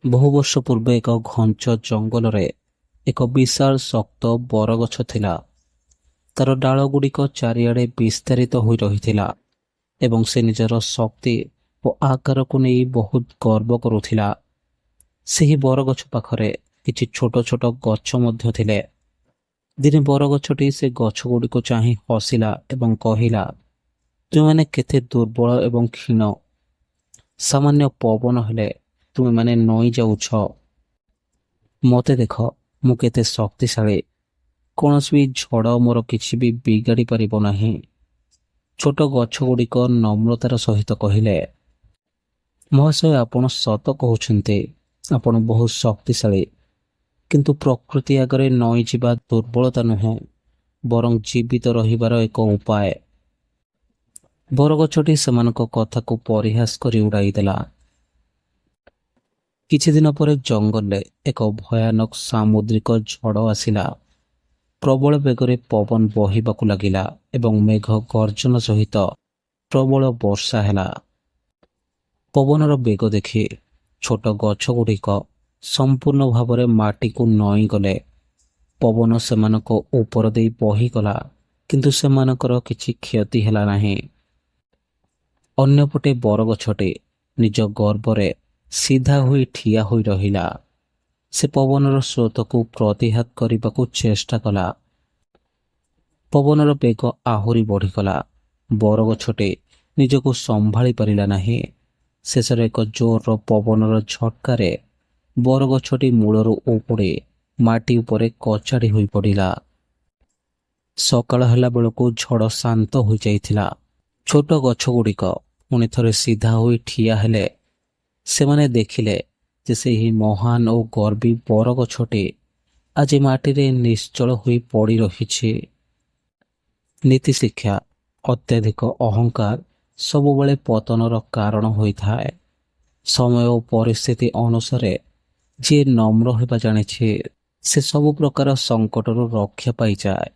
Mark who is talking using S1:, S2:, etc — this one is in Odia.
S1: ବହୁ ବର୍ଷ ପୂର୍ବେ ଏକ ଘଞ୍ଚ ଜଙ୍ଗଲରେ ଏକ ବିଶାଳ ଶକ୍ତ ବରଗଛ ଥିଲା। ତାର ଡାଳଗୁଡ଼ିକ ଚାରିଆଡ଼େ ବିସ୍ତାରିତ ହୋଇ ରହିଥିଲା ଏବଂ ସେ ନିଜର ଶକ୍ତି ଓ ଆକାରକୁ ନେଇ ବହୁତ ଗର୍ବ କରୁଥିଲା। ସେହି ବରଗଛ ପାଖରେ କିଛି ଛୋଟ ଛୋଟ ଗଛ ମଧ୍ୟ ଥିଲେ। ଦିନେ ବରଗଛଟି ସେ ଗଛଗୁଡ଼ିକୁ ଚାହିଁ ହସିଲା ଏବଂ କହିଲା, ତୁମେମାନେ କେତେ ଦୁର୍ବଳ ଏବଂ କ୍ଷୀଣ। ସାମାନ୍ୟ ପବନ ହେଲେ ତୁମେମାନେ ନଇଁ ଯାଉଛ। ମୋତେ ଦେଖ, ମୁଁ କେତେ ଶକ୍ତିଶାଳୀ। କୌଣସି ବି ଝଡ଼ ମୋର କିଛି ବି ବିଗାଡ଼ି ପାରିବ ନାହିଁ। ଛୋଟ ଗଛଗୁଡ଼ିକ ନମ୍ରତାର ସହିତ କହିଲେ, ମହାଶୟ, ଆପଣ ସତ କହୁଛନ୍ତି। ଆପଣ ବହୁତ ଶକ୍ତିଶାଳୀ। କିନ୍ତୁ ପ୍ରକୃତି ଆଗରେ ନଇଁଯିବା ଦୁର୍ବଳତା ନୁହେଁ, ବରଂ ଜୀବିତ ରହିବାର ଏକ ଉପାୟ। ବରଗଛଟି ସେମାନଙ୍କ କଥାକୁ ପରିହାସ କରି ଉଡ଼ାଇଦେଲା। କିଛି ଦିନ ପରେ ଜଙ୍ଗଲରେ ଏକ ଭୟାନକ ସାମୁଦ୍ରିକ ଝଡ଼ ଆସିଲା। ପ୍ରବଳ ବେଗରେ ପବନ ବହିବାକୁ ଲାଗିଲା ଏବଂ ମେଘ ଗର୍ଜନ ସହିତ ପ୍ରବଳ ବର୍ଷା ହେଲା। ପବନର ବେଗ ଦେଖି ଛୋଟ ଗଛଗୁଡ଼ିକ ସମ୍ପୂର୍ଣ୍ଣ ଭାବରେ ମାଟିକୁ ନଇଁଗଲେ। ପବନ ସେମାନଙ୍କ ଉପର ଦେଇ ବହିଗଲା, କିନ୍ତୁ ସେମାନଙ୍କର କିଛି କ୍ଷତି ହେଲା ନାହିଁ। ଅନ୍ୟପଟେ ବରଗଛଟି ନିଜ ଗର୍ବରେ ସିଧା ହୋଇ ଠିଆ ହୋଇ ରହିଲା। ସେ ପବନର ସ୍ରୋତକୁ ପ୍ରତିହତ କରିବାକୁ ଚେଷ୍ଟା କଲା। ପବନର ବେଗ ଆହୁରି ବଢ଼ିଗଲା। ବରଗଛଟି ନିଜକୁ ସମ୍ଭାଳି ପାରିଲା ନାହିଁ। ଶେଷରେ ଏକ ଜୋରର ପବନର ଝଟକାରେ ବରଗଛଟି ମୂଳରୁ ଉପୁଡ଼ି ମାଟି ଉପରେ କଚାଡ଼ି ହୋଇ ପଡ଼ିଲା। ସକାଳ ହେଲା ବେଳକୁ ଝଡ଼ ଶାନ୍ତ ହୋଇଯାଇଥିଲା। ଛୋଟ ଗଛଗୁଡ଼ିକ ପୁଣି ଥରେ ସିଧା ହୋଇ ଠିଆ ହେଲେ। ସେମାନେ ଦେଖିଲେ ଯେ ସେହି ମହାନ ଓ ଗର୍ବୀ ବରଗଛଟି ଆଜି ମାଟିରେ ନିଶ୍ଚଳ ହୋଇ ପଡ଼ି ରହିଛି। ନୀତିଶିକ୍ଷା: ଅତ୍ୟଧିକ ଅହଙ୍କାର ସବୁବେଳେ ପତନର କାରଣ ହୋଇଥାଏ। ସମୟ ଓ ପରିସ୍ଥିତି ଅନୁସାରେ ଯିଏ ନମ୍ର ହେବା ଜାଣିଛି, ସେ ସବୁ ପ୍ରକାର ସଙ୍କଟରୁ ରକ୍ଷା ପାଇଯାଏ।